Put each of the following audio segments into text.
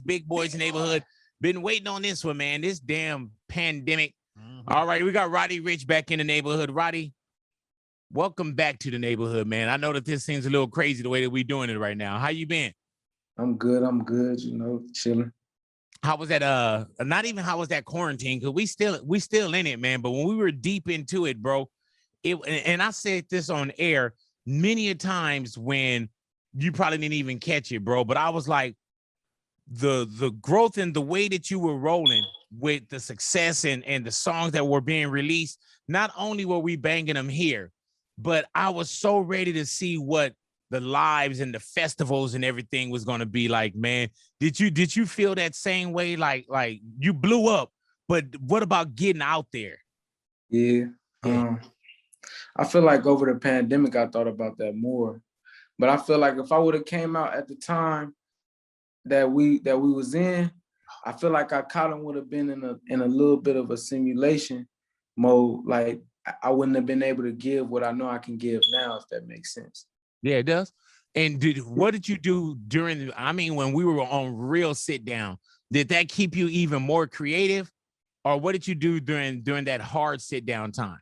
Big Boys Neighborhood. Been waiting on this one, man. This damn pandemic. All right, we got Roddy Ricch back in the neighborhood. Roddy, welcome back to the neighborhood, man. I know that this seems a little crazy the way that we're doing it right now. How you been? I'm good, you know, chilling. How was that? Not even how was that quarantine? Because we still in it, man. But when we were deep into it, bro, and I said this on air many a times when you probably didn't even catch it, bro. But I was like, the growth and the way that you were rolling with the success and the songs that were being released. Not only were we banging them here, but I was so ready to see what the lives and the festivals and everything was going to be like, man. Did you feel that same way? Like you blew up, but what about getting out there? Yeah. I feel like over the pandemic, I thought about that more. But I feel like if I would have came out at the time that we was in, I feel like I kind of would have been in a little bit of a simulation mode. Like I wouldn't have been able to give what I know I can give now, if that makes sense. Yeah, it does. And what did you do during? I mean, when we were on real sit down, did that keep you even more creative, or what did you do during that hard sit down time?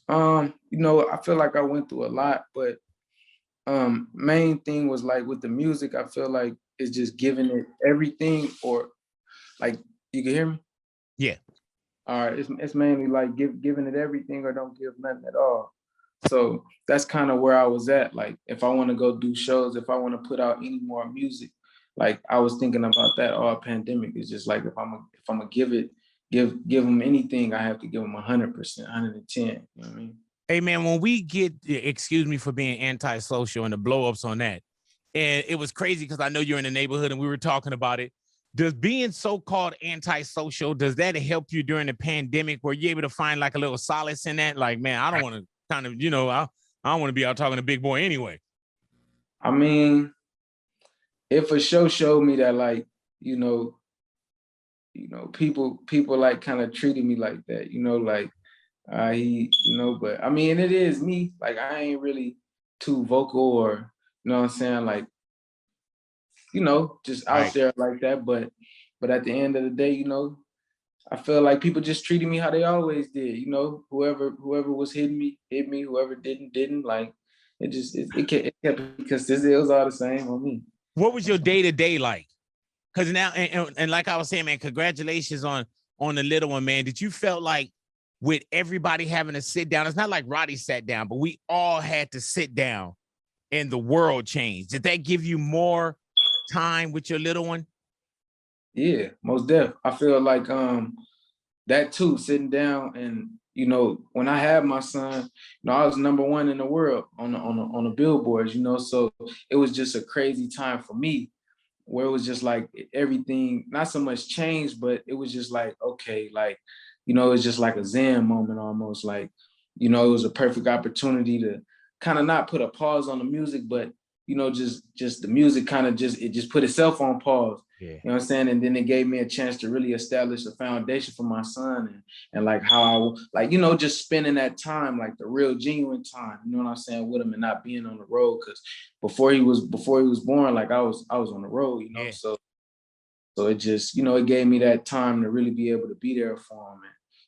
You know, I feel like I went through a lot, but main thing was like with the music, I feel like it's just giving it everything, or like, you can hear me? Yeah. All right, it's mainly like giving it everything or don't give nothing at all. So that's kind of where I was at. Like if I want to go do shows, if I want to put out any more music, like I was thinking about that all pandemic. It's just like if I'm gonna give them anything, I have to give them 100%, 110. You know what I mean? Hey man, when we get, excuse me for being antisocial and the blow ups on that, and it was crazy because I know you're in the neighborhood and we were talking about it. Does being so-called antisocial, does that help you during the pandemic? Were you able to find like a little solace in that? Like, man, I don't want to kind of, I don't want to be out talking to Big Boy anyway. I mean, it for sure showed me that, like, people like kind of treated me like that, like but I mean, it is me. Like, I ain't really too vocal or, you know what I'm saying? Like, just out Right. there like that. But at the end of the day, I feel like people just treated me how they always did. Whoever was hitting me, hit me. Whoever didn't. Like, it kept because it was all the same on me. What was your day-to-day like? Because now, and like I was saying, man, congratulations on the little one, man. Did you felt like with everybody having to sit down, it's not like Roddy sat down, but we all had to sit down and the world changed. Did that give you more time with your little one? Yeah, most def. I feel like that too, sitting down and when I had my son, I was #1 in the world on the billboards, so it was just a crazy time for me, where it was just like everything, not so much changed, but it was just like, okay, like, it was just like a Zen moment almost, like, it was a perfect opportunity to kind of not put a pause on the music, but, just the music kind of just put itself on pause. Yeah. You know what I'm saying? And then it gave me a chance to really establish a foundation for my son and like how I, like, just spending that time, like the real genuine time, you know what I'm saying, with him and not being on the road. Cause before he was born, like I was on the road, Yeah. So it just, it gave me that time to really be able to be there for him.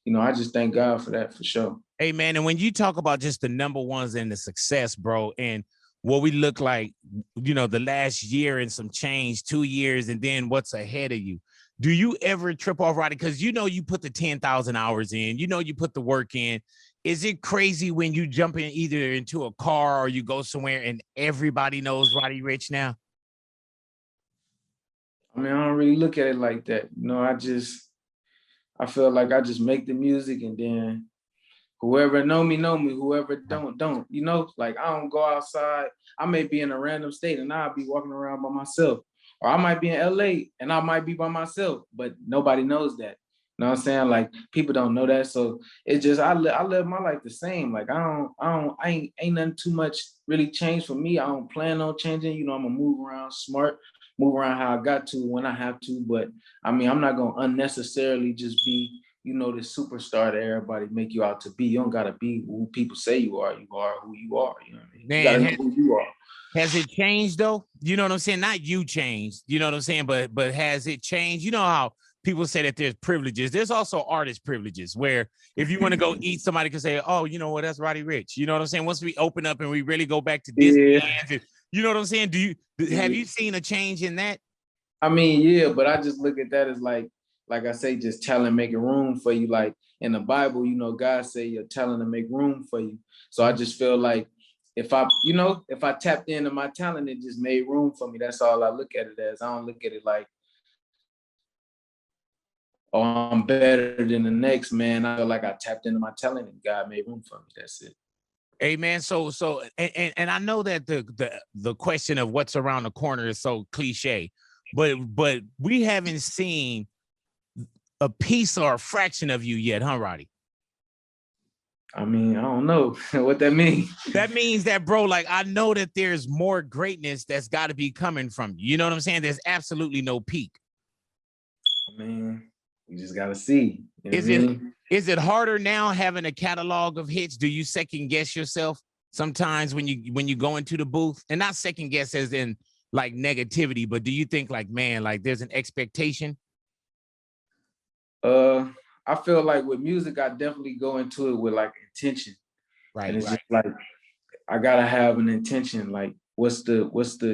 And, I just thank God for that, for sure. Hey man, and when you talk about just the #1s and the success, bro, and what we look like, the last year and some change, 2 years, and then what's ahead of you. Do you ever trip off, Roddy? Because you put the 10,000 hours in, you put the work in. Is it crazy when you jump in either into a car or you go somewhere and everybody knows Roddy Ricch now? I mean, I don't really look at it like that. I feel like I just make the music, and then whoever know me, whoever don't. Like, I don't go outside. I may be in a random state and I'll be walking around by myself. Or I might be in LA and I might be by myself, but nobody knows that. You know what I'm saying? Like, people don't know that. So it's just, I live my life the same. Like, ain't nothing too much really changed for me. I don't plan on changing. I'm gonna move around smart, move around how I got to when I have to. But I mean, I'm not gonna unnecessarily just be, the superstar that everybody make you out to be. You don't gotta be who people say you are. You are who you are. You know what I mean? You gotta know who you are. Has it changed though? You know what I'm saying? Not you changed, you know what I'm saying? But has it changed? You know how people say that there's privileges. There's also artist privileges where if you want to go eat, somebody can say, oh, you know what, that's Roddy Ricch. You know what I'm saying? Once we open up and we really go back to Disney, you know what I'm saying? Have you seen a change in that? I mean, yeah, but I just look at that as like I say, just talent making room for you. Like in the Bible, you know, God say your talent to make room for you. So I just feel like if I tapped into my talent, it just made room for me. That's all I look at it as. I don't look at it like, oh, I'm better than the next man. I feel like I tapped into my talent and God made room for me. That's it. Hey man, so and I know that the question of what's around the corner is so cliche, but we haven't seen a piece or a fraction of you yet, huh, Roddy? I mean, I don't know what that means. That means that, bro, like, I know that there's more greatness that's got to be coming from you. You know what I'm saying? There's absolutely no peak. I mean, we just got to see. You know is it harder now having a catalog of hits? Do you second guess yourself sometimes when you go into the booth? And not second guess as in like negativity, but do you think like, man, like there's an expectation? I feel like with music, I definitely go into it with like intention. Right. And it's just like, I gotta have an intention. Like, what's the,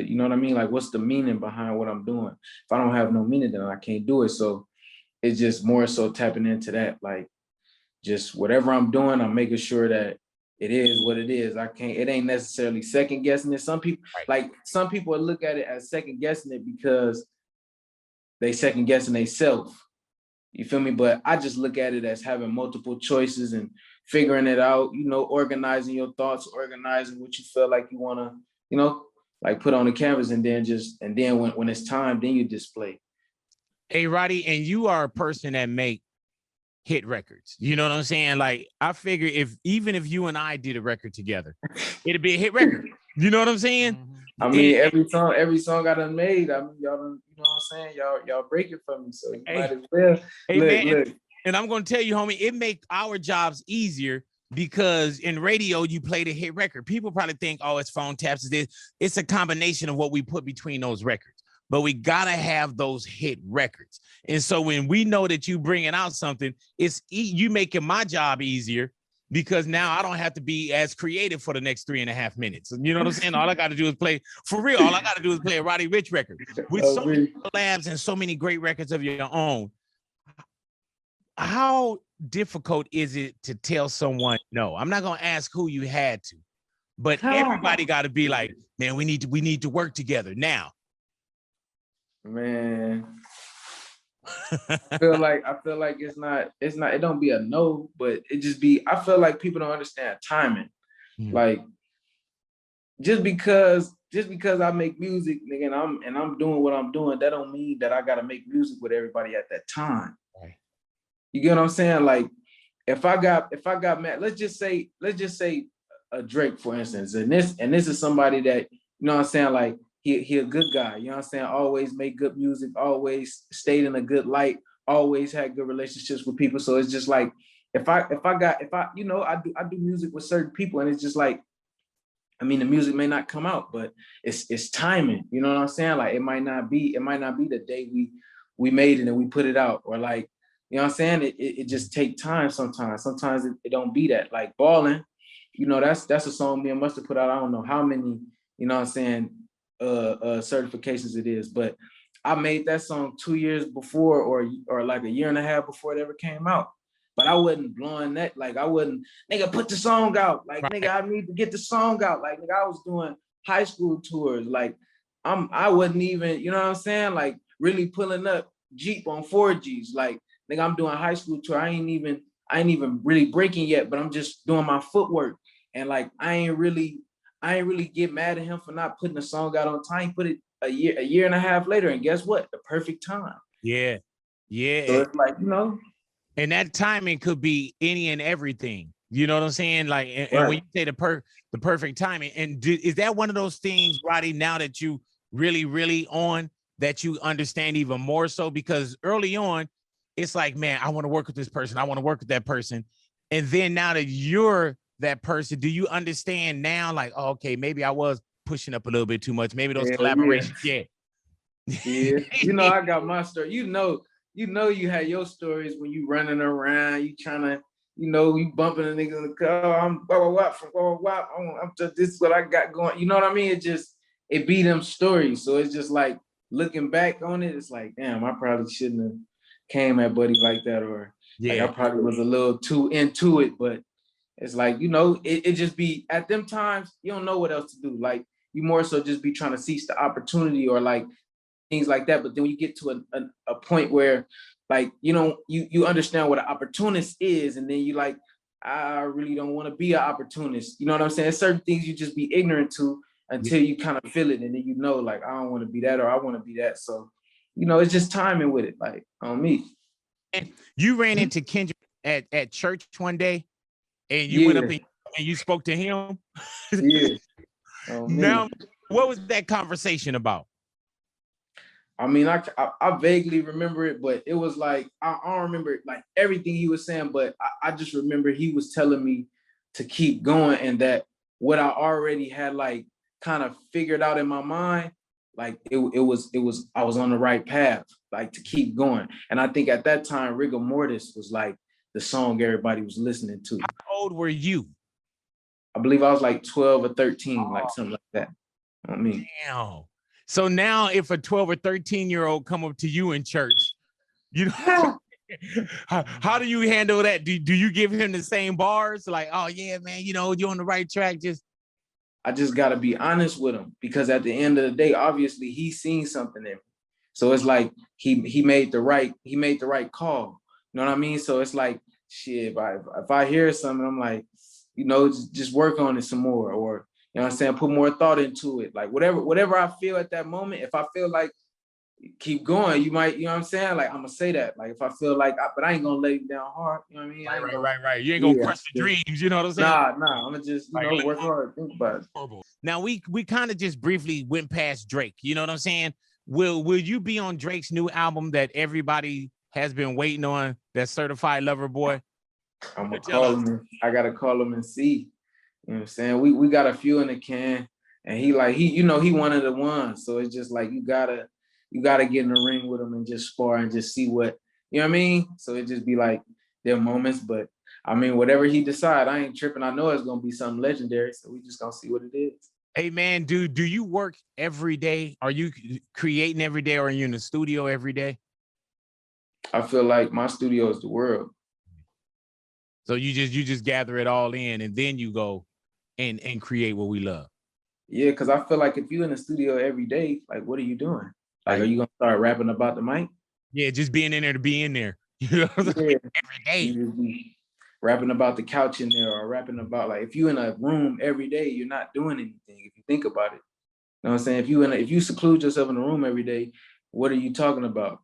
you know what I mean? Like, what's the meaning behind what I'm doing? If I don't have no meaning, then I can't do it. So it's just more so tapping into that. Like, just whatever I'm doing, I'm making sure that it is what it is. It ain't necessarily second guessing it. Some people look at it as second guessing it because they second guessing themselves. You feel me? But I just look at it as having multiple choices and figuring it out, you know, organizing your thoughts, organizing what you feel like you want to, you know, like put on the canvas, and then when it's time, then you display. Hey, Roddy, and you are a person that make hit records. You know what I'm saying? Like, I figure even if you and I did a record together, it'd be a hit record. You know what I'm saying? I mean, every song I done made, I mean, y'all done, you know what I'm saying? Y'all break it for me, so you might as well. Look. And I'm gonna tell you, homie, it make our jobs easier because in radio you play the hit record. People probably think, oh, it's phone taps. It's a combination of what we put between those records. But we gotta have those hit records. And so when we know that you bringing out something, you making my job easier because now I don't have to be as creative for the next 3.5 minutes. You know what I'm saying? All I got to do is play, for real, all I got to do is play a Roddy Ricch record with so many collabs and so many great records of your own. How difficult is it to tell someone no? I'm not going to ask who you had to, but everybody got to be like, man, we need to work together now. Man, I feel like it don't be a no, but it just be, I feel like people don't understand timing. Like, just because I make music, nigga, and I'm doing what I'm doing, that don't mean that I gotta make music with everybody at that time. Right. You get what I'm saying? Like, if I got mad, let's just say a Drake, for instance, and this is somebody that, you know what I'm saying, like, he a good guy, you know what I'm saying? Always make good music, always stayed in a good light, always had good relationships with people. So it's just like, if I you know, I do music with certain people, and it's just like, I mean, the music may not come out, but it's timing. You know what I'm saying? Like, it might not be the day we made it and we put it out, or like, you know what I'm saying? It just take time sometimes. Sometimes it don't be that. Like Ballin', you know, that's a song me and Mustard put out. I don't know how many, you know what I'm saying, certifications it is, but I made that song 2 years before, or like a year and a half before it ever came out. But I wasn't blowing that, like, I wouldn't, nigga, put the song out. Like, right. Nigga, I need to get the song out. Like, nigga, I was doing high school tours. Like, I wasn't even, you know what I'm saying? Like, really pulling up Jeep on 4Gs. Like, nigga, I'm doing high school tour. I ain't even really breaking yet, but I'm just doing my footwork. And like, I ain't really get mad at him for not putting the song out on time. He put it a year and a half later, and guess what? The perfect time. Yeah. So it's like, you know. And that timing could be any and everything. You know what I'm saying? Like, and when you say the perfect timing, and is that one of those things, Roddy, now that you really on, that you understand even more so? Because early on, it's like, man, I want to work with this person. I want to work with that person. And then now that you're that person, do you understand now, like, oh, okay, maybe I was pushing up a little bit too much. Maybe those Hell collaborations. Yeah. Yeah. You know, I got my story. You had your stories when you running around, you trying to, you bumping a nigga in the car. I'm just, this is what I got going. You know what I mean? It be them stories. So it's just like looking back on it, it's like, damn, I probably shouldn't have came at Buddy like that, or like I probably was a little too into it. But it's like, it just be at them times, you don't know what else to do. Like you more so just be trying to seize the opportunity or like things like that. But then when you get to a point where like, you understand what an opportunist is, and then you like, I really don't want to be an opportunist. You know what I'm saying? Certain things you just be ignorant to until you kind of feel it. And then like, I don't want to be that, or I want to be that. So, it's just timing with it, like on me. And you ran into Kendrick at church one day and you went up and you spoke to him. Yeah. Now, what was that conversation about? I mean, I vaguely remember it, but it was like, I don't remember like everything he was saying, but I just remember he was telling me to keep going, and that what I already had like kind of figured out in my mind, like it was I was on the right path, like to keep going. And I think at that time, Rigor Mortis was like the song everybody was listening to. How old were you? I believe I was like 12 or 13, like something like that. I mean, damn. So now if a 12 or 13-year-old come up to you in church, how do you handle that? Do you give him the same bars? Like, oh yeah, man, you're on the right track. I just gotta be honest with him, because at the end of the day, obviously he's seen something in me. So it's like he made the right call. You know what I mean? So it's like, shit, if I hear something, I'm like, just work on it some more, or you know what I'm saying, put more thought into it. Like whatever I feel at that moment, if I feel like keep going, you might, you know what I'm saying? Like I'm gonna say that. Like if I feel like, but I ain't gonna lay him down hard. You know what I mean? Right. You ain't gonna crush the dreams, you know what I'm saying? Nah. I'm gonna just, work hard, think about it. Now we kind of just briefly went past Drake. You know what I'm saying? Will you be on Drake's new album that everybody has been waiting on, that Certified Lover Boy? I'm gonna call him. I gotta call him and see. You know what I'm saying? We got a few in the can, and he one of the ones. So it's just like you gotta get in the ring with him and just spar and just see what, you know what I mean? So it just be like their moments. But I mean, whatever he decide, I ain't tripping. I know it's gonna be something legendary. So we just gonna see what it is. Hey man, do you work every day? Are you creating every day, or are you in the studio every day? I feel like my studio is the world. So you just gather it all in, and then you go and create what we love. Yeah, because I feel like if you're in the studio every day, like what are you doing? Like, are you gonna start rapping about the mic? Yeah, just being in there to be in there. You know, every day. You just be rapping about the couch in there, or rapping about, like, if you're in a room every day, you're not doing anything. If you think about it, you know what I'm saying? If you seclude yourself in a room every day, what are you talking about?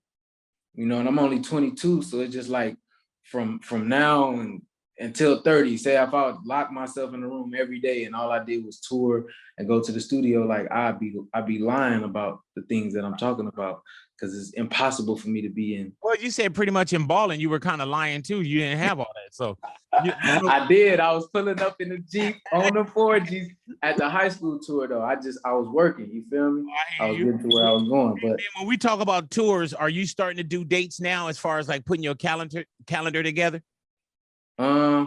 And I'm only 22, so it's just like from now and until 30, say if I would lock myself in a room every day and all I did was tour and go to the studio, like I'd be lying about the things that I'm talking about, because it's impossible for me to be in. Well, you said pretty much in balling, you were kind of lying too. You didn't have all that. So I did. I was pulling up in the Jeep on the 4Gs at the high school tour though. I was working, you feel me? I was getting to where I was going. But when we talk about tours, are you starting to do dates now as far as like putting your calendar together? I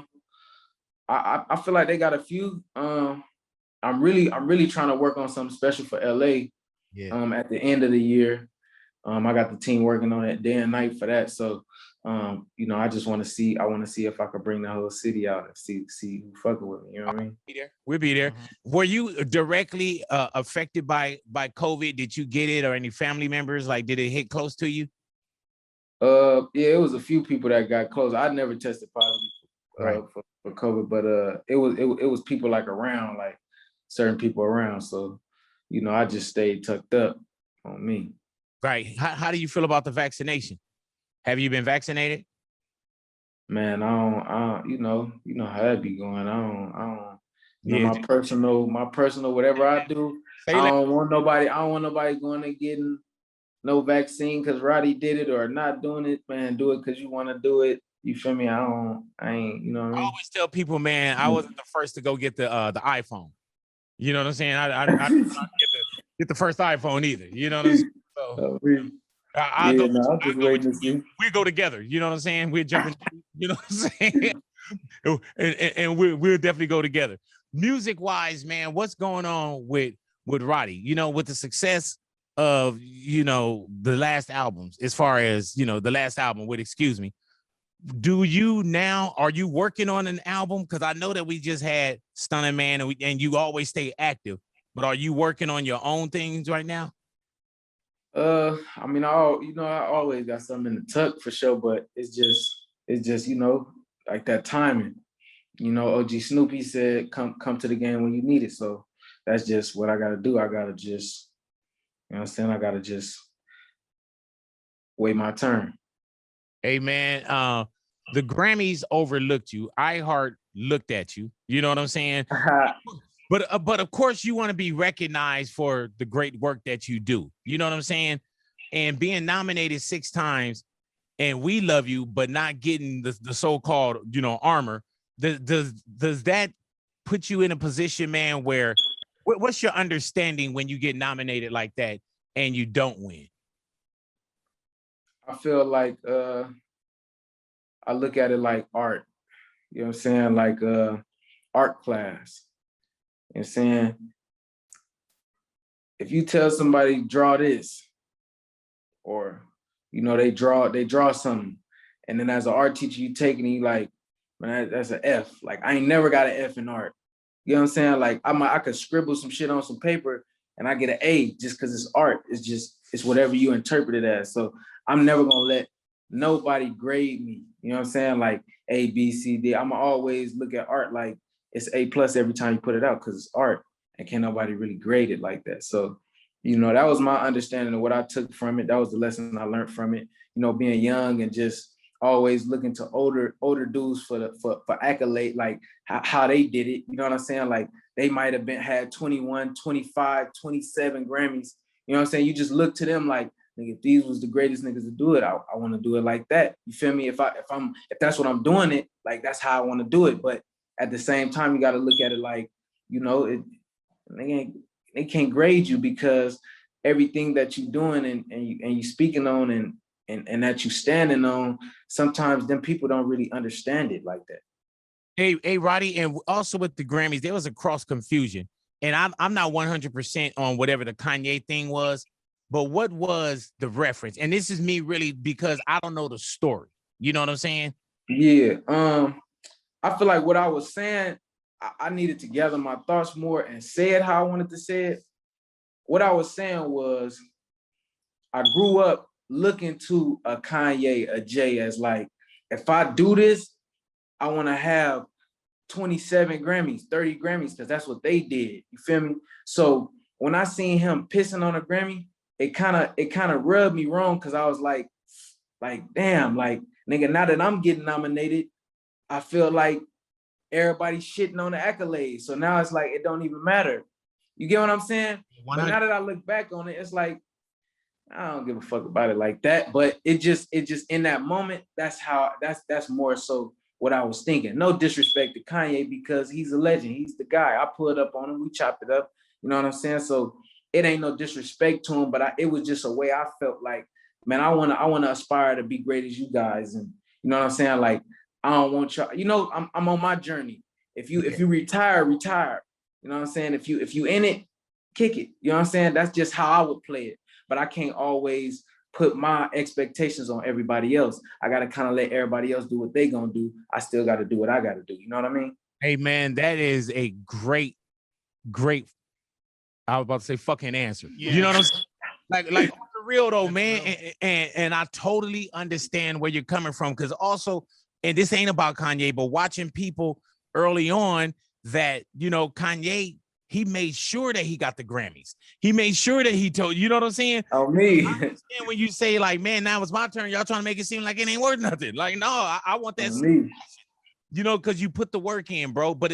feel like they got a few. I'm really trying to work on something special for LA. Yeah. At the end of the year. I got the team working on it day and night for that. So I just want to see. I want to see if I could bring the whole city out and see who fucking with me. You know what I mean? We'll be there. Mm-hmm. Were you directly affected by COVID? Did you get it, or any family members? Like, did it hit close to you? Yeah, it was a few people that got close. I never tested positive for COVID, but it was people like around, like certain people around. So, I just stayed tucked up on me. Right. How do you feel about the vaccination? Have you been vaccinated? Man, I don't, you know how that be going. I don't. My personal, whatever I do, I don't want nobody going and getting no vaccine because Roddy did it, or not doing it. Man, do it because you want to do it. You feel me? I ain't, you know what I mean? I always tell people, man, I wasn't the first to go get the iPhone. You know what I'm saying? I did not get the first iPhone either. You know what I'm saying? So I'll yeah, go. no, I'm I'll just go with waiting to you. see. We go together. You know what I'm saying? We're jumping. You know what I'm saying? and we'll definitely go together. Music wise, man, what's going on with Roddy? You know, with the success of the last albums, as far as the last album with Excuse Me. Are you working on an album? Because I know that we just had Stunning Man, and you always stay active. But are you working on your own things right now? I mean, I always got something in the tuck for sure, but it's just like that timing. OG Snoopy said, "Come to the game when you need it." So that's just what I gotta do. I gotta just, you know what I'm saying? I gotta just wait my turn. Hey man, the Grammys overlooked you. iHeart looked at you. You know what I'm saying? But of course, you want to be recognized for the great work that you do. You know what I'm saying? And being nominated 6 times, and we love you, but not getting the so-called armor. Does that put you in a position, man, where what's your understanding when you get nominated like that and you don't win? I feel like I look at it like art. You know what I'm saying? Like art class. You know what I'm saying? If you tell somebody draw this, or they draw something, and then as an art teacher you take it and you like, man, that's an F. Like I ain't never got an F in art. You know what I'm saying? Like I could scribble some shit on some paper and I get an A just because it's art. It's whatever you interpret it as. So I'm never gonna let nobody grade me. You know what I'm saying? Like A, B, C, D. I'ma always look at art like it's A+ every time you put it out because it's art and can't nobody really grade it like that. So, that was my understanding of what I took from it. That was the lesson I learned from it. Being young and just always looking to older dudes for accolade, like how they did it. You know what I'm saying? Like they might have had 21, 25, 27 Grammys. You know what I'm saying? You just look to them like, if these was the greatest niggas to do it, I want to do it like that. You feel me? If that's what I'm doing it, like that's how I want to do it. But at the same time, you got to look at it like, they can't grade you because everything that you're doing and you speaking on and that you standing on, sometimes them people don't really understand it like that. Hey, Roddy, and also with the Grammys, there was a cross confusion, and I'm not 100% on whatever the Kanye thing was, but what was the reference? And this is me really because I don't know the story. You know what I'm saying? Yeah. I feel like what I was saying, I needed to gather my thoughts more and say it how I wanted to say it. What I was saying was, I grew up looking to a Kanye, a Jay as like, if I do this, I want to have 27 Grammys, 30 Grammys, because that's what they did. You feel me? So when I seen him pissing on a Grammy, it kind of rubbed me wrong because I was like, damn, like, nigga, now that I'm getting nominated, I feel like everybody's shitting on the accolades. So now it's like, it don't even matter. You get what I'm saying? 100. But now that I look back on it, it's like, I don't give a fuck about it like that. But it just in that moment, that's more so what I was thinking. No disrespect to Kanye because he's a legend. He's the guy. I pulled up on him. We chopped it up. You know what I'm saying? So it ain't no disrespect to him, but it was just a way I felt like, man, I wanna aspire to be great as you guys. And you know what I'm saying? Like, I don't want y'all, I'm on my journey. If you retire. You know what I'm saying? If you in it, kick it. You know what I'm saying? That's just how I would play it. But I can't always put my expectations on everybody else. I got to kind of let everybody else do what they gonna do. I still got to do what I got to do. You know what I mean? Hey man, that is a great, I was about to say fucking answer. Yeah. You know what I'm saying? Like for real though, man. And I totally understand where you're coming from. Cause also, and this ain't about Kanye, but watching people early on that, Kanye, he made sure that he got the Grammys. He made sure that he told, you know what I'm saying? Oh, me. I understand when you say like, man, now it's my turn. Y'all trying to make it seem like it ain't worth nothing. Like, no, I want that. Me. Because you put the work in, bro. But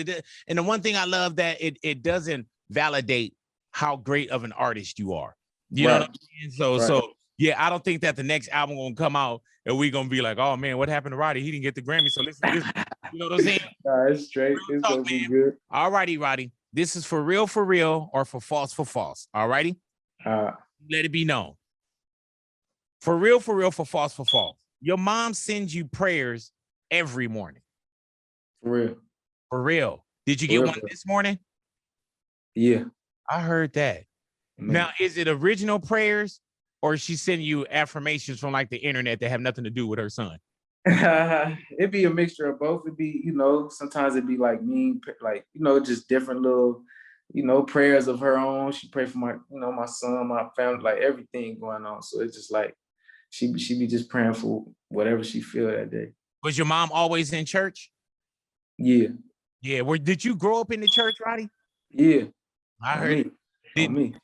and the one thing I love that it doesn't validate how great of an artist you are. You know what I'm saying? So yeah, I don't think that the next album gonna come out and we gonna be like, oh man, what happened to Roddy? He didn't get the Grammy. So listen to this. You know what I'm saying? Nah, it's straight. It's gonna be good. All righty, Roddy. This is for real, or for false. All righty? Let it be known. For real, for false. Your mom sends you prayers every morning. For real. For real. Did you get one this morning? Yeah. I heard that. Now, is it original prayers, or is she sending you affirmations from like the internet that have nothing to do with her son? It'd be a mixture of both. It'd be, sometimes it'd be like just different little, prayers of her own. She pray for my, my son, my family, like everything going on. So it's just like she be just praying for whatever she feel that day. Was your mom always in church? Yeah. Yeah. Did you grow up in the church, Roddy? Yeah. I heard. Me.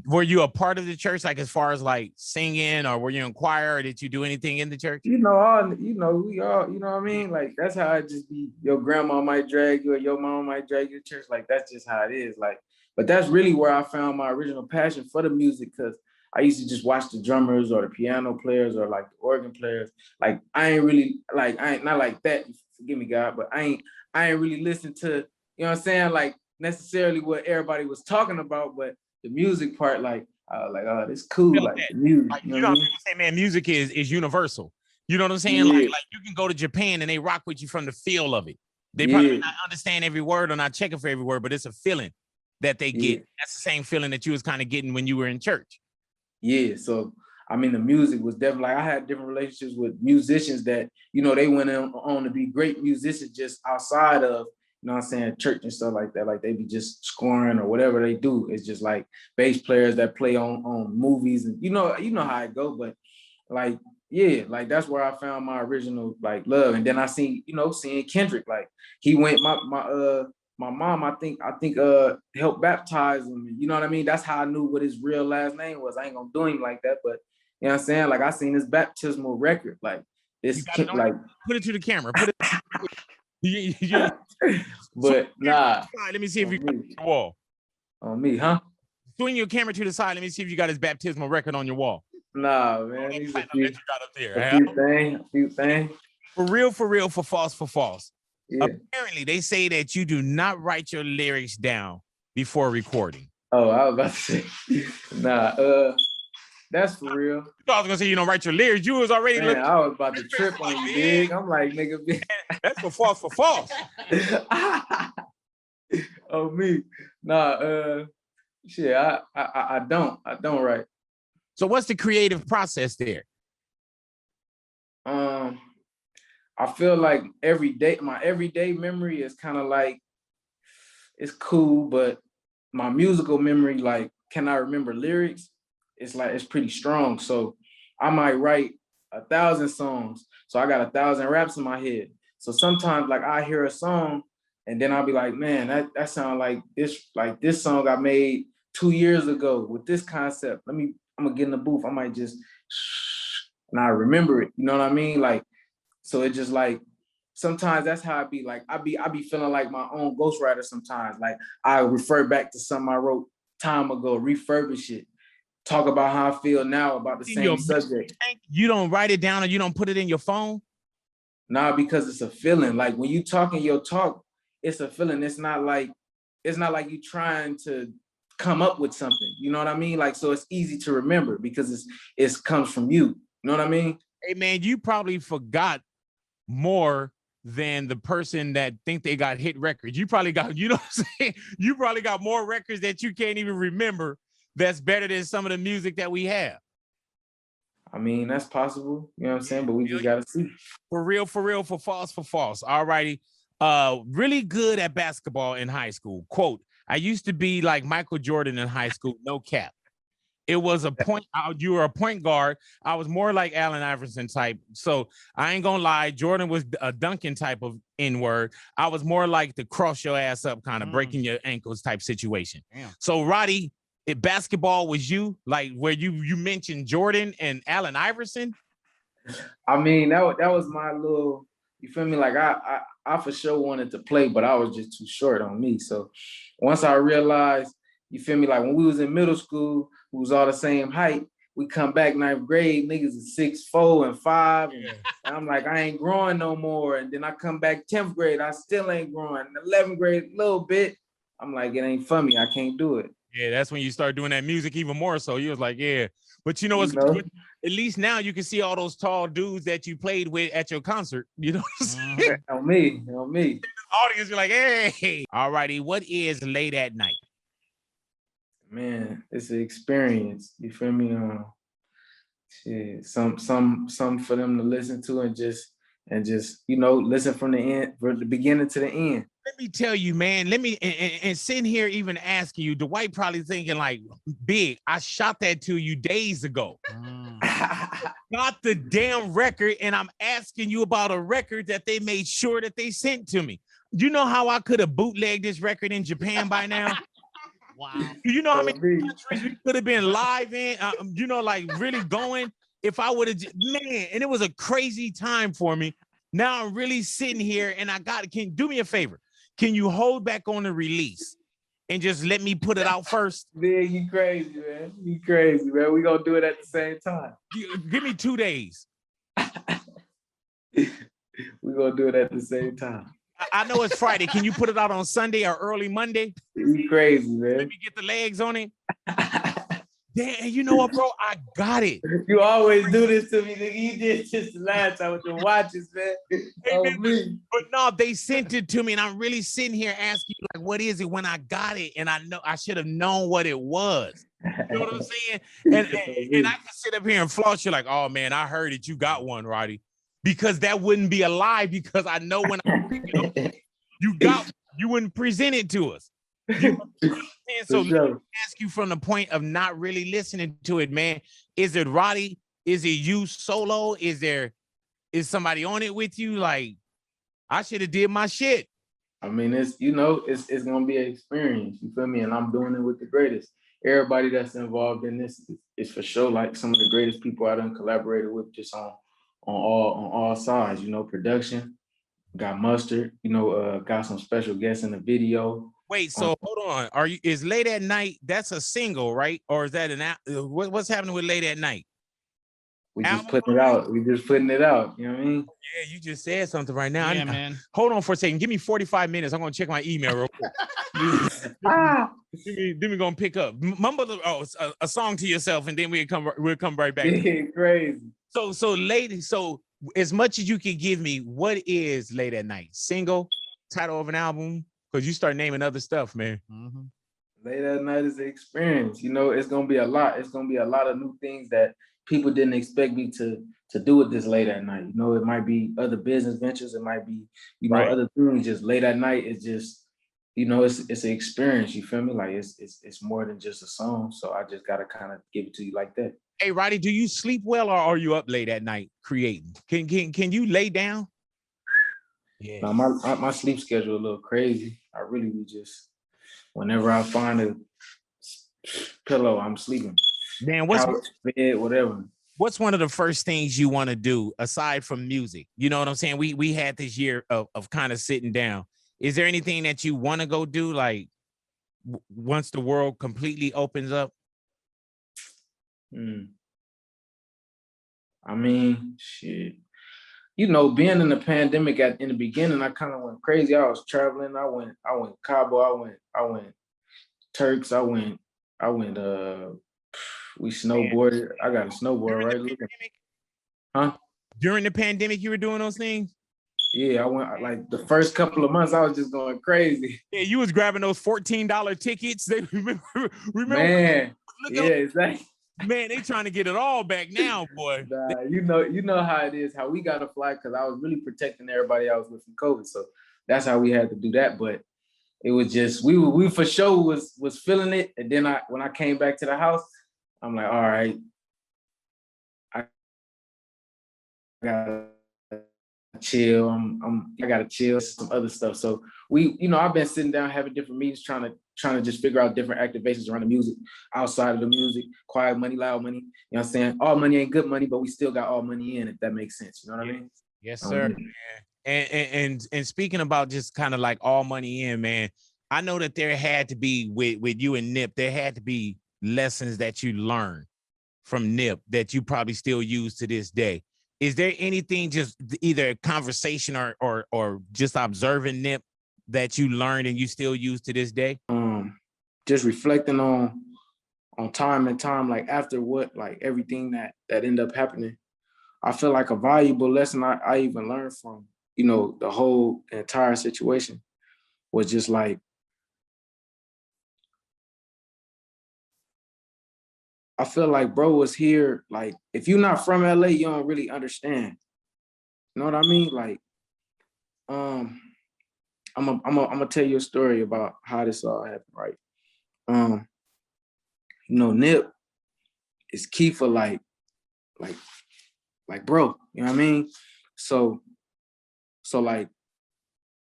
Were you a part of the church, like as far as like singing, or were you in choir, or did you do anything in the church? We all, what I mean? Like, that's how it just be. Your grandma might drag you, or your mom might drag you to church. Like, that's just how it is. Like, but that's really where I found my original passion for the music, because I used to just watch the drummers or the piano players or like the organ players. Like, I ain't not like that. Forgive me, God, but I ain't really listen to, you know what I'm saying? Like, necessarily what everybody was talking about, but the music part, oh, this cool. Like the music, like, you know, people say, man, music is universal. You know what I'm saying? Yeah. Like you can go to Japan and they rock with you from the feel of it. They probably may not understand every word or not checking for every word, but it's a feeling that they get. That's the same feeling that you was kind of getting when you were in church. Yeah. So I mean, the music was definitely, like, I had different relationships with musicians that, they went on to be great musicians just outside of, church and stuff like that. Like, they be just scoring or whatever they do. It's just like bass players that play on movies, and you know how it go. But like, yeah, like that's where I found my original like love. And then I seen Kendrick, like he went, my mom, I think helped baptize him. You know what I mean? That's how I knew what his real last name was. I ain't gonna do him like that, but you know what I'm saying? Like, I seen his baptismal record. Like, this like, put it to the camera. Put it. But nah. Let me see if you got it on your wall. On me, huh? Swing your camera to the side. Let me see if you got his baptismal record on your wall. Nah, man. These a few, that you got up there. A few things. For real, for false. Yeah. Apparently, they say that you do not write your lyrics down before recording. Oh, I was about to say, nah. That's for real. I was gonna say you don't write your lyrics. You was already looking. I was about to trip on you, big. I'm like, nigga, that's for false. Oh, me. Nah, shit, I don't write. So what's the creative process there? I feel like my everyday memory is kind of like, it's cool, but my musical memory, like, can I remember lyrics? It's like, it's pretty strong. So I might write 1,000 songs. So I got 1,000 raps in my head. So sometimes, like, I hear a song and then I'll be like, man, that sounds like this song I made 2 years ago with this concept. I'm gonna get in the booth. I might just, and I remember it. You know what I mean? Like, so it just like, sometimes that's how I be. Like, I be feeling like my own ghostwriter sometimes. Like, I refer back to something I wrote time ago, refurbish it, talk about how I feel now about the same subject. You don't write it down or you don't put it in your phone? Nah, because it's a feeling. Like, when you talking your talk, it's a feeling. It's not like you trying to come up with something. You know what I mean? Like, so it's easy to remember because it comes from you. You know what I mean? Hey man, you probably forgot more than the person that think they got hit records. You probably got, you know what I'm saying? You probably got more records that you can't even remember that's better than some of the music that we have. I mean, that's possible. You know what I'm saying? But we just gotta see. For real, for false. All righty. Really good at basketball in high school. Quote, I used to be like Michael Jordan in high school, no cap. It was a point, you were a point guard. I was more like Allen Iverson type. So I ain't gonna lie, Jordan was a Duncan type of N-word. I was more like the cross your ass up, kind of breaking your ankles type situation. Damn. So Roddy, if basketball was you, like where you mentioned Jordan and Allen Iverson? I mean, that was my little, you feel me? Like, I for sure wanted to play, but I was just too short on me. So once I realized, you feel me? Like, when we was in middle school, we was all the same height. We come back 9th grade, niggas is 6'4" and 5. And I'm like, I ain't growing no more. And then I come back 10th grade, I still ain't growing. 11th grade, a little bit. I'm like, it ain't for me. I can't do it. Yeah, that's when you start doing that music even more. So you was like, yeah. But you know what's good? At least now you can see all those tall dudes that you played with at your concert. You know what I'm saying? On me. The audience, you're like, hey. All righty, what is Late at Night? Man, it's an experience. You feel me? Shit, some for them to listen to and just listen from the beginning to the end. Let me tell you, man. Let me and sitting here even asking you, Dwight probably thinking like, Big, I shot that to you days ago. Not the damn record, and I'm asking you about a record that they made sure that they sent to me. You know how I could have bootlegged this record in Japan by now? Wow. You know how many countries we could have been live in, like really going if I would have, man, and it was a crazy time for me. Now I'm really sitting here and can do me a favor. Can you hold back on the release and just let me put it out first? Man, you crazy, man. You crazy, man. We gonna do it at the same time. Give me 2 days. We gonna do it at the same time. I know it's Friday. Can you put it out on Sunday or early Monday? You crazy, man. Let me get the legs on it. Damn, you know what, bro? I got it. You always do this to me, nigga. You did just the last time with your watches, man. Hey, man, but no, they sent it to me, and I'm really sitting here asking you, like, what is it when I got it? And I know I should have known what it was. You know what I'm saying? And I can sit up here and floss you like, oh man, I heard it. You got one, Roddy. Because that wouldn't be a lie, because I know when you wouldn't present it to us. So let me ask you from the point of not really listening to it, man. Is it Roddy? Is it you solo? Is somebody on it with you? Like, I should have did my shit. I mean, it's gonna be an experience. You feel me? And I'm doing it with the greatest. Everybody that's involved in this is for sure like some of the greatest people I done collaborated with, just on all sides. Production, got Mustard. Got some special guests in the video. Wait, so hold on. Is Late at Night, that's a single, right? Or is that what's happening with Late at Night? We just putting it out. You know what I mean? Yeah, you just said something right now. Yeah, man. Hold on for a second. Give me 45 minutes. I'm gonna check my email real quick. Then we're gonna pick up. Mumble a song to yourself, and then we'll come right back. Yeah, crazy. So lady, so as much as you can give me, what is Late at Night? Single, title of an album? Because you start naming other stuff, man. Mm-hmm. Late at Night is an experience. It's gonna be a lot. It's gonna be a lot of new things that people didn't expect me to do with this Late at Night. It might be other business ventures. It might be, other things. Just Late at Night is just, it's an experience. You feel me? Like it's more than just a song. So I just gotta kind of give it to you like that. Hey, Roddy, do you sleep well, or are you up late at night creating? Can you lay down? Yeah. Now my sleep schedule a little crazy. I really be just, whenever I find a pillow, I'm sleeping. Man, bed, whatever. What's one of the first things you want to do aside from music? You know what I'm saying? We had this year of kind of sitting down. Is there anything that you want to go do, like once the world completely opens up? I mean, shit. Being in the pandemic in the beginning, I kind of went crazy. I was traveling. I went Cabo. I went Turks. We snowboarded. I got a snowboard, right? During the pandemic, you were doing those things? Yeah, I went like the first couple of months. I was just going crazy. Yeah, you was grabbing those $14 tickets. They remember? Man, yeah, exactly. Man, they trying to get it all back now, boy. Nah, you know how it is, how we got to fly, because I was really protecting everybody I was with from COVID. So that's how we had to do that. But it was just, we for sure was feeling it. And then when I came back to the house, I'm like, all right, I gotta chill. I gotta chill, some other stuff. So I've been sitting down having different meetings, trying to just figure out different activations around the music, outside of the music, quiet money, loud money. You know what I'm saying? All money ain't good money, but we still got all money in, if that makes sense. You know what I mean? Yes, sir. And speaking about just kind of like all money in, man, I know that there had to be with you and Nip, there had to be lessons that you learned from Nip that you probably still use to this day. Is there anything, just either a conversation or just observing Nip, that you learned and you still use to this day? Just reflecting on time and time, like after what, like everything that ended up happening. I feel like a valuable lesson I even learned from, you know, the entire situation was just like, I feel like bro was here, like, if you're not from LA, you don't really understand. You know what I mean? Like, I'm gonna tell you a story about how this all happened, right? You know, Nip is key for like bro, you know what I mean? So like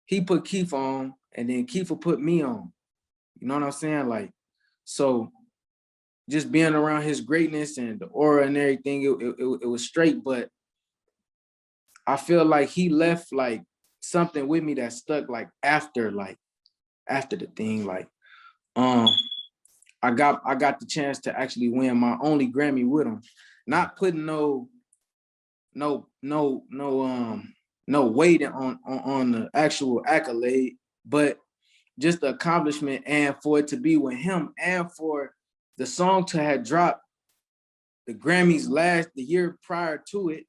he put Keith on and then Keith put me on. You know what I'm saying? Like, so just being around his greatness and the aura and everything, it was straight, but I feel like he left like something with me that stuck like after the thing. Like, I got the chance to actually win my only Grammy with him. Not putting no weight on the actual accolade, but just the accomplishment, and for it to be with him and for the song to have dropped the Grammys the year prior to it,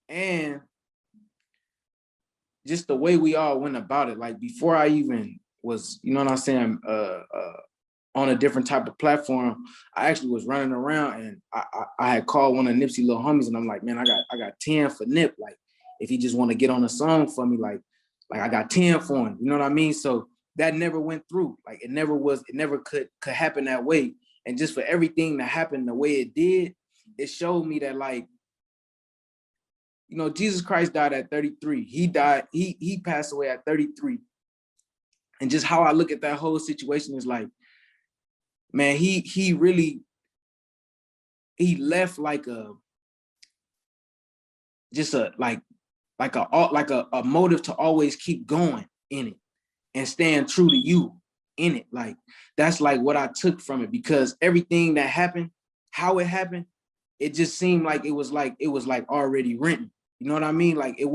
and just the way we all went about it. Like before I even was, you know what I'm saying, on a different type of platform, I actually was running around and I had called one of Nipsey little homies and I'm like, man, I got 10 for Nip. Like, if he just want to get on a song for me, like I got 10 for him. You know what I mean? So that never went through. Like it never could happen that way. And just for everything that happened the way it did, it showed me that, like, you know, Jesus Christ died at 33. He passed away at 33. And just how I look at that whole situation is like, man, he really left like a motive to always keep going in it and staying true to you in it. Like, that's like what I took from it, because everything that happened, how it happened, it just seemed like it was already written. You know what I mean? Like it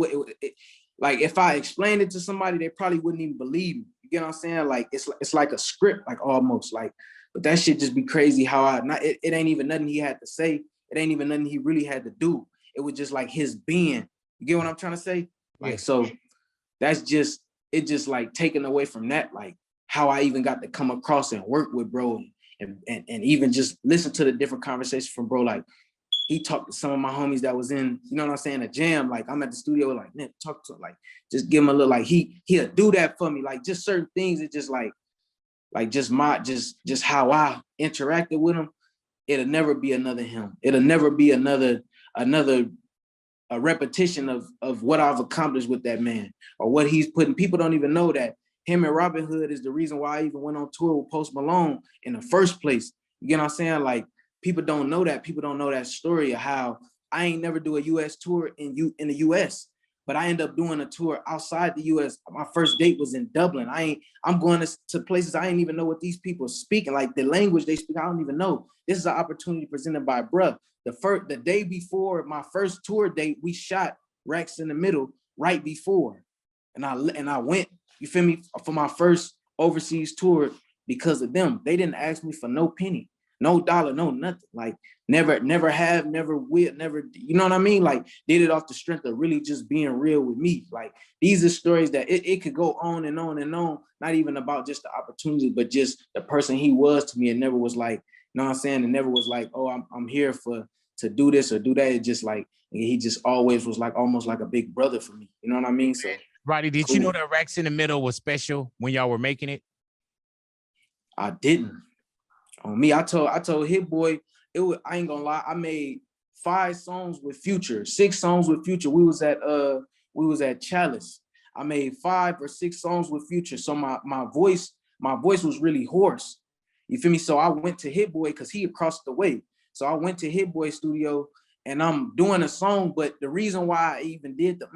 like if I explained it to somebody, they probably wouldn't even believe me. You get what I'm saying? Like it's like a script, like almost like. But that shit just be crazy how it ain't even nothing he had to say. It ain't even nothing he really had to do. It was just like his being. You get what I'm trying to say? Like, so that's just like taken away from that, like how I even got to come across and work with bro and even just listen to the different conversations from bro. Like, he talked to some of my homies that was in, you know what I'm saying, a jam. Like, I'm at the studio, like, man, talk to him, like, just give him a little, like, he'll do that for me. Like, just certain things, it just like just how I interacted with him. It'll never be another him. It'll never be another a repetition of what I've accomplished with that man or what he's putting. People don't even know that him and Robin Hood is the reason why I even went on tour with Post Malone in the first place. You get what I'm saying? Like, people don't know that. People don't know that story of how I ain't never do a US tour in the US, but I end up doing a tour outside the US. My first date was in Dublin. I'm going to places I ain't even know what these people are speaking, like the language they speak, I don't even know. This is an opportunity presented by bruh. The day before my first tour date, we shot Racks in the Middle right before. And I went, you feel me, for my first overseas tour because of them. They didn't ask me for no penny, no dollar, no nothing. Like, never have, never will, never, you know what I mean? Like, did it off the strength of really just being real with me. Like, these are stories that it could go on and on and on, not even about just the opportunity, but just the person he was to me. It never was like, you know what I'm saying? It never was like, oh, I'm here to do this or do that. It just like, he just always was like almost like a big brother for me. You know what I mean? So, Roddy, did you know that Racks in the Middle was special when y'all were making it? I didn't. On me, I told Hit Boy, I ain't gonna lie, I made 5 songs with Future, 6 songs with Future. We was at Chalice. I made 5 or 6 songs with Future. So my voice was really hoarse. You feel me? So I went to Hit Boy because he across the way. So I went to Hit Boy studio and I'm doing a song, but the reason why I even did the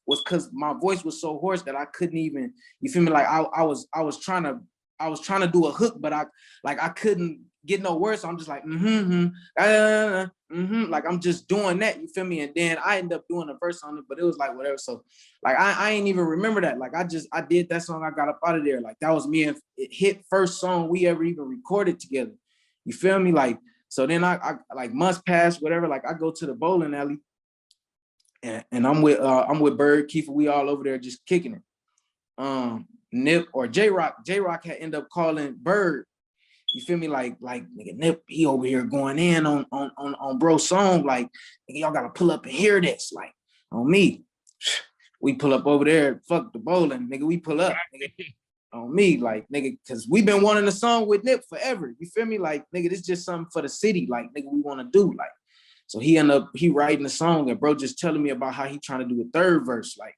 was because my voice was so hoarse that I couldn't even, you feel me? Like I was trying to do a hook, but I couldn't get no words. So I'm just like, like I'm just doing that, you feel me? And then I end up doing a verse on it, but it was like whatever. So like I ain't even remember that. Like I did that song, I got up out of there. Like that was me and it hit first song we ever even recorded together. You feel me? Like, so then I like months passed, whatever. Like I go to the bowling alley and I'm with Bird, Kiefer, we all over there just kicking it. Nip or J-Rock had ended up calling Bird. You feel me? Like nigga, Nip, he over here going in on bro's song. Like, nigga, y'all gotta pull up and hear this. Like, on me. We pull up over there, fuck the bowling, nigga. We pull up, nigga. On me, like, nigga, cause we been wanting a song with Nip forever. You feel me? Like, nigga, this just something for the city. Like, nigga, we wanna do. Like, so he writing a song and bro just telling me about how he trying to do a third verse. Like,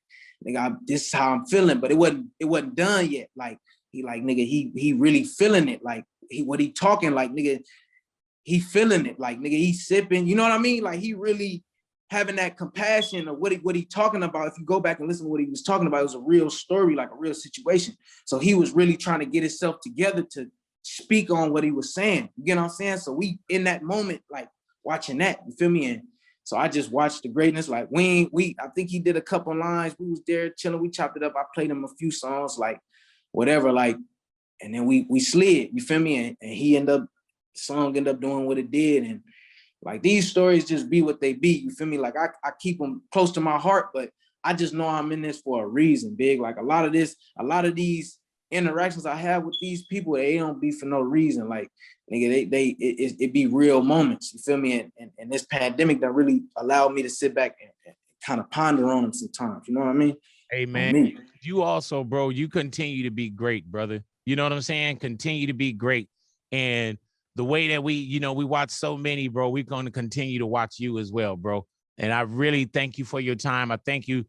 nigga, this is how I'm feeling, but it wasn't done yet. Like, nigga, he really feeling it. Like, what he talking, like, nigga, he feeling it. Like, nigga, he sipping, you know what I mean? Like, he really having that compassion of what he talking about. If you go back and listen to what he was talking about, it was a real story, like a real situation. So he was really trying to get himself together to speak on what he was saying. You get what I'm saying? So we, in that moment, like, watching that, you feel me? And so I just watched the greatness. Like, I think he did a couple lines. We was there chilling. We chopped it up. I played him a few songs, like, whatever, like, and then we slid, you feel me? And he the song ended up doing what it did. And like, these stories just be what they be, you feel me? Like, I keep them close to my heart, but I just know I'm in this for a reason, big. Like, a lot of these interactions I have with these people, they don't be for no reason. Like, nigga, it be real moments, you feel me? And this pandemic that really allowed me to sit back and kind of ponder on them sometimes, you know what I mean? Hey, man, you also, bro, you continue to be great, brother. You know what I'm saying? Continue to be great. And the way that we watch so many, bro, we're going to continue to watch you as well, bro. And I really thank you for your time. I thank you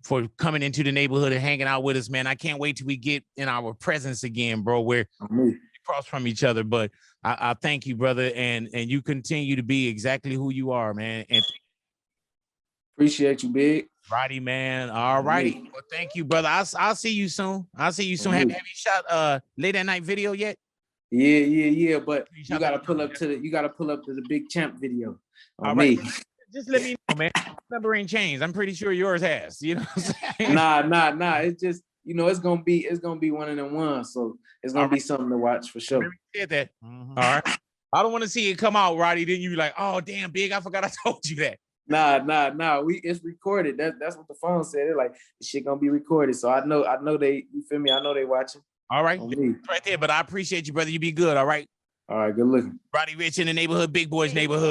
for coming into the neighborhood and hanging out with us, man. I can't wait till we get in our presence again, bro, where we cross from each other. But I thank you, brother. And you continue to be exactly who you are, man. And appreciate you, big. Roddy, man. All righty. Well, thank you, brother. I'll see you soon. Have you shot late at night video yet? Yeah. But you gotta pull up to the Big Champ video on me. Just let me know, man. Number ain't changed. I'm pretty sure yours has. You know what I'm saying? Nah. It's just, it's gonna be one of them ones. So it's gonna be something to watch for sure. Said that. All right. I don't want to see it come out, Roddy. Then you be like, oh damn, big. I forgot I told you that. Nah. It's recorded. That's what the phone said. They're like, the shit gonna be recorded. So I know they, you feel me? I know they watching. All right. Right there. But I appreciate you, brother. You be good. All right. All right, good looking. Roddy Ricch in the neighborhood, Big Boy's neighborhood.